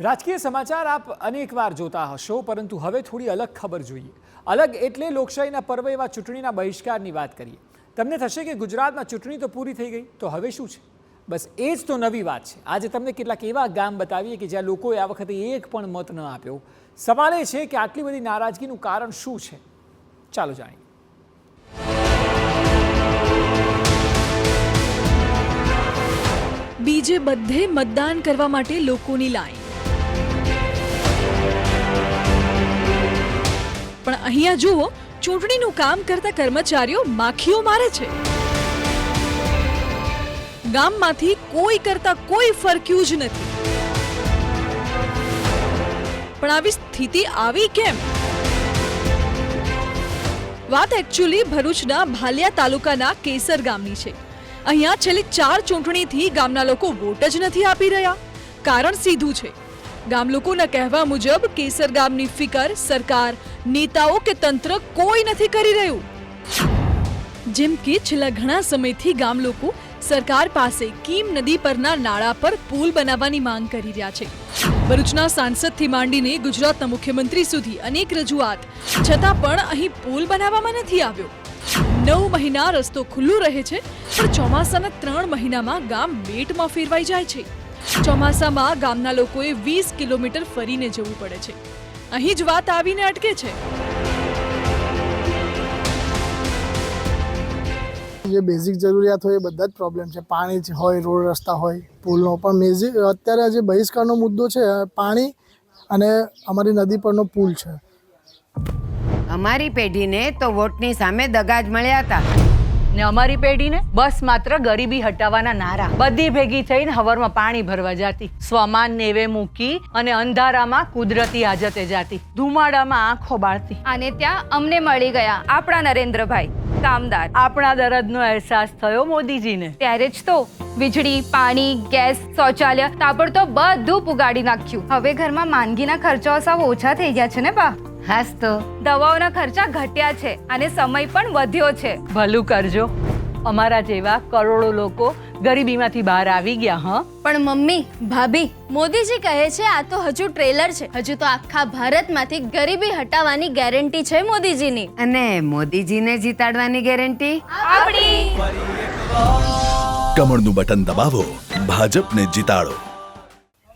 રાજકીય સમાચાર આપ અનેકવાર જોતા હશો, પરંતુ હવે થોડી અલગ ખબર જોઈએ. અલગ એટલે લોકશાહીના પર્વ એવા ચૂંટણીના બહિષ્કારની વાત કરીએ. તમને થશે કે ગુજરાતમાં ચૂંટણી તો પૂરી થઈ ગઈ, તો હવે શું છે? બસ એ જ તો નવી વાત છે. આજે તમને કેટલાક એવા ગામ બતાવીએ કે જ્યાં લોકોએ આ વખતે એક પણ મત ન આપ્યો. સવાલ એ છે કે આટલી બધી નારાજગીનું કારણ શું છે? ચાલો જાણીએ. બીજે બધે મતદાન કરવા માટે લોકોની લાઈન, પણ અહીંયા જુઓ, ચૂંટણીનું કામ કરતા કર્મચારીઓ માખીઓ મારે છે. ગામમાંથી કોઈ કરતા કોઈ ફરક્યું જ નથી. પણ આવી સ્થિતિ આવી કેમ? વાત એકચ્યુઅલી ભરૂચના ભાલિયા તાલુકાના કેસર ગામની છે. અહીંયા છેલ્લી 4 ચૂંટણીથી ગામના લોકો વોટ જ નથી આપી રહ્યા. કારણ સીધું છે. ગામ લોકોના કહેવા મુજબ કેસર ગામની ફિકર સરકાર, નેતાઓ કે તંત્ર કોઈ નથી કરી રહ્યું. જેમ કે છેલ્લા ઘણા સમયથી ગામ લોકો સરકાર પાસે કીમ નદી પરના નાળા પર પુલ બનાવવાની માંગ કરી રહ્યા છે. ભરૂચના સાંસદથી માંડીને ગુજરાતના મુખ્યમંત્રી સુધી અનેક રજૂઆત છતાં પણ અહીં પુલ બનાવવામાં નથી આવ્યો. 9 મહિના રસ્તો ખુલ્લું રહે છે, પણ ચોમાસાના 3 મહિનામાં ગામ બેટમાં ફેરવાઈ જાય છે. ચોમાસામાં ગામના લોકોએ 20 કિલોમીટર ફરીને જવું પડે છે. અહીં જ વાત આવીને અટકે છે. જે બેઝિક જરૂરિયાત હોય એ બધા જ પ્રોબ્લેમ છે. પાણી હોય, રોડ રસ્તા હોય, પુલનો. પણ અત્યારે જે બહિષ્કારનો મુદ્દો છે પાણી અને અમારી નદી પરનો પુલ છે. અમારી પેઢીને તો વોટની સામે દગા જ મળ્યા હતા ને અમારી પેઢીને બસ માત્ર ગરીબી હટાવવાના નારા. બધી ભેગી થઈને હવારમાં પાણી ભરવા જાતી, સ્વમાન નેવે મૂકી અને અંધારામાં કુદરતી હાજતે જાતી, ધુમાડામાં આંખો બાળતી. અને ત્યાં અમને મળી ગયા આપણા નરેન્દ્રભાઈ કામદાર. આપણા દર્દનો અહેસાસ થયો મોદીજીને. ત્યારે જ તો વીજળી, પાણી, ગેસ, શૌચાલય તાબડતોબ બધું પુગાડી નાખ્યું. હવે ઘરમાં માંદગીના ખર્ચાઓ સાવ ઓછા થઈ ગયા છે ને બા? હાસ તો દવાઓના ખર્ચા ઘટ્યા છે અને સમય પણ વધ્યો છે. ભલું કરજો, અમારા જેવા કરોડો લોકો ગરીબીમાંથી બહાર આવી ગયા. હ પણ મમ્મી, ભાભી, મોદીજી કહે છે આ તો હજુ ટ્રેલર છે. હજુ તો આખા ભારતમાંથી ગરીબી હટાવવાની ગેરંટી છે મોદીજીની. અને મોદીજીને જીતાડવાની ગેરંટી આપણી. કમળનું બટન દબાવો, ભાજપને જીતાડો.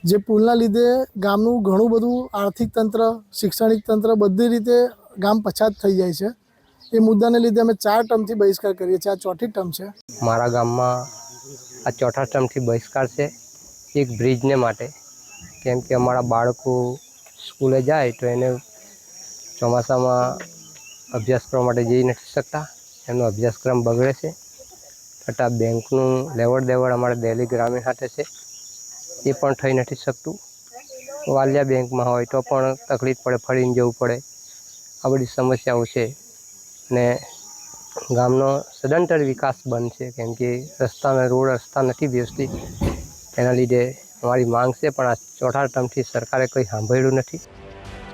જે પુલના લીધે ગામનું ઘણું બધું આર્થિક તંત્ર, શૈક્ષણિક તંત્ર બધી રીતે ગામ પછાત થઈ જાય છે. એ મુદ્દાને લીધે અમે 4 ટર્મથી બહિષ્કાર કરીએ છીએ. આ 4થી ટર્મ છે. મારા ગામમાં આ 4થા ટર્મથી બહિષ્કાર છે. એક બ્રિજને માટે, કેમ કે અમારા બાળકો સ્કૂલે જાય તો એને ચોમાસામાં અભ્યાસ કરવા માટે જઈ નથી શકતા. એમનો અભ્યાસક્રમ બગડે છે. છતાં બેંકનું લેવડ દેવડ અમારા દિલ્હી ગ્રામીણ ખાતે છે, એ પણ થઈ નથી શકતું. વાલિયા બેંકમાં હોય તો પણ તકલીફ પડે, ફરીને જવું પડે. આ બધી સમસ્યાઓ છે. ને ગામનો સદંતર વિકાસ બંધ છે, કેમ કે રોડ રસ્તા નથી વ્યવસ્થિત. એના લીધે અમારી માંગ છે, પણ આ 4થા ટર્મથી સરકારે કંઈ સાંભળ્યું નથી.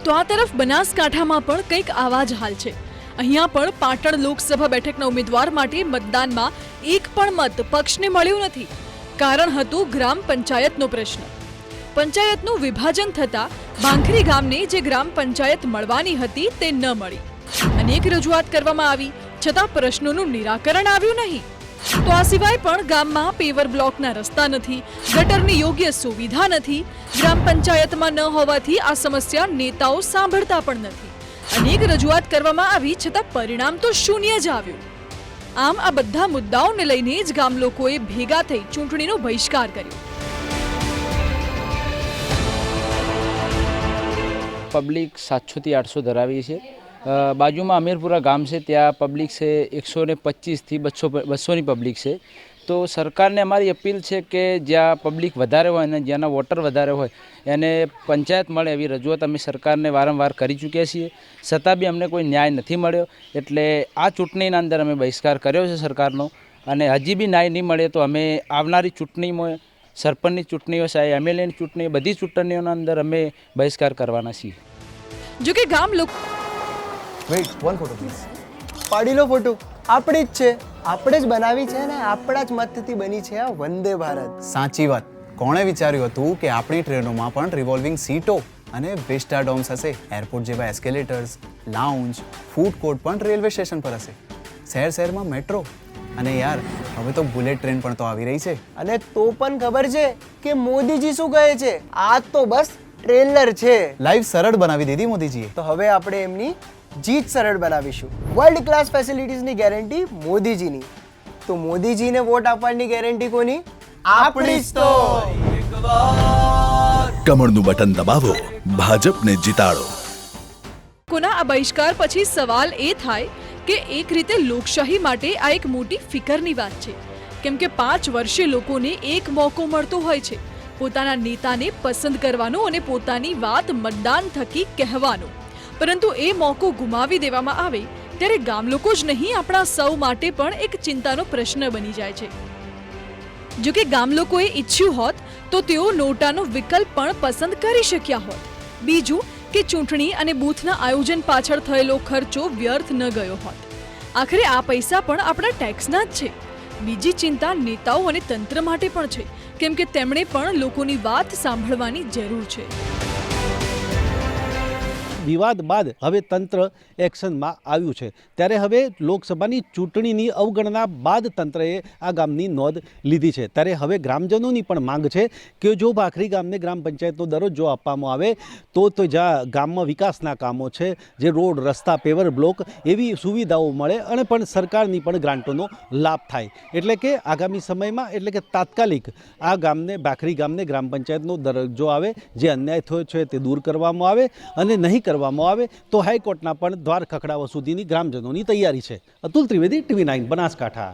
તો આ તરફ બનાસકાંઠામાં પણ કંઈક આવા જ હાલ છે. અહીંયા પણ પાટણ લોકસભા બેઠકના ઉમેદવાર માટે મતદાનમાં એક પણ મત પક્ષને મળ્યું નથી. કારણ હતું ગ્રામ પંચાયતનો પ્રશ્ન. પંચાયતનું વિભાજન થતાં ભાંખરી ગામને જે ગ્રામ પંચાયત મળવાની હતી તે ન મળી. અનેક રજૂઆત કરવામાં આવી, છતાં પ્રશ્નોનું નિરાકરણ આવ્યું નહીં. તો આ સિવાય પણ ગામમાં પેવર બ્લોકના રસ્તા નથી, ગટરની યોગ્ય સુવિધા નથી. ગ્રામ પંચાયતમાં ન હોવાથી આ સમસ્યા નેતાઓ સાંભળતા પણ નથી. અનેક રજૂઆત કરવામાં આવી, છતાં પરિણામ તો શૂન્ય જ આવ્યું. આમ આ બધા મુદ્દાઓને લઈને જ ગામ લોકોએ ભેગા થઈ ચૂંટણીનો બહિષ્કાર કર્યો. પબ્લિક 700 થી 800 ધરાવી છે. બાજુમાં અમીરપુરા ગામ છે, ત્યાં પબ્લિક છે 125 થી 200ની પબ્લિક છે. તો સરકારને અમારી અપીલ છે કે જ્યાં પબ્લિક વધારે હોય અને જ્યાંના વોટર વધારે હોય એને પંચાયત મળે એવી રજૂઆત અમે સરકારને વારંવાર કરી ચૂક્યા છીએ. છતાં બી અમને કોઈ ન્યાય નથી મળ્યો. એટલે આ ચૂંટણીના અંદર અમે બહિષ્કાર કર્યો છે સરકારનો. અને હજી બી ન્યાય નહીં મળે તો અમે આવનારી ચૂંટણીમાં, સરપંચની ચૂંટણીઓ છે, MLAની ચૂંટણીઓ, બધી ચૂંટણીઓના અંદર અમે બહિષ્કાર કરવાના છીએ. જોકે ગામ લોકો પાડી લો ફોટો. આપણી જ છે, આપણે જ બનાવી છે ને આપણા જ મતથી બની છે આ વંદે ભારત. સાચી વાત. કોણે વિચાર્યું હતું કે આપણી ટ્રેનોમાં પણ રિવોલ્વિંગ સીટો અને વિસ્ટા ડોમ્સ હશે? એરપોર્ટ જેવા એસ્કેલેટર્સ, લાઉન્જ, ફૂડ કોર્ટ પણ રેલવે સ્ટેશન પર હશે. શહેર શહેરમાં મેટ્રો, અને યાર હવે તો બુલેટ ટ્રેન પણ તો આવી રહી છે. અને તો પણ ખબર છે કે મોદીજી શું કહે છે? આ તો બસ ટ્રેલર છે. લાઈફ સરળ બનાવી દીધી મોદીજીએ. તો હવે આપણે એમની જીત સરળ બનાવીશું. વર્લ્ડ ક્લાસ ફેસિલિટીઝની ગેરંટી મોદીજીની. તો મોદીજીને વોટ આપવાની ગેરંટી કોની? આપણી જ તો. કમળનું બટન દબાવો, ભાજપને જીતાડો. કોના આ બહિષ્કાર પછી સવાલ એ થાય કે એક રીતે લોકશાહી માટે આ એક મોટી ફિકરની વાત છે, કેમ કે 5 વર્ષે લોકોને એક મોકો મળતો હોય છે પોતાના નેતાને પસંદ કરવાનો અને પોતાની વાત મતદાન થકી કહેવાનો. પરંતુ એ મોકો ગુમાવી દેવામાં આવે ત્યારે ગામ લોકો જ નહીં, આપણા સૌ માટે પણ એક ચિંતાનો પ્રશ્ન બની જાય છે. જો કે ગામ લોકોએ ઈચ્છ્યું હોત તો તેઓ નોટાનો વિકલ્પ પણ પસંદ કરી શક્યા હોત. બીજું કે ચૂંટણી અને બૂથના આયોજન પાછળ થયેલો ખર્ચો વ્યર્થ ન ગયો હોત. આખરે આ પૈસા પણ આપણા ટેક્સના જ છે. બીજી ચિંતા નેતાઓ અને તંત્ર માટે પણ છે, કેમ કે તેમણે પણ લોકોની વાત સાંભળવાની જરૂર છે. વિવાદ બાદ હવે તંત્ર એક્શનમાં આવ્યું છે, ત્યારે હવે લોકસભાની ચૂંટણીની અવગણના બાદ તંત્રએ આ ગામની નોંધ લીધી છે. ત્યારે હવે ગ્રામજનોની પણ માંગ છે કે જો ભાખરી ગામને ગ્રામ પંચાયતનો દરજ્જો આપવામાં આવે તો જ્યાં ગામમાં વિકાસના કામો છે, જે રોડ, રસ્તા, પેવર બ્લોક એવી સુવિધાઓ મળે અને પણ સરકારની પણ ગ્રાન્ટોનો લાભ થાય. એટલે કે આગામી સમયમાં એટલે કે તાત્કાલિક આ ગામને, ભાખરી ગામને ગ્રામ પંચાયતનો દરજ્જો આવે, જે અન્યાય થયો છે તે દૂર કરવામાં આવે, અને નહીં કરવામાં આવે તો હાઈકોર્ટના પણ દ્વાર ખખડાવવા સુધીની ગ્રામજનોની તૈયારી છે. અતુલ ત્રિવેદી, TV9 બનાસકાંઠા.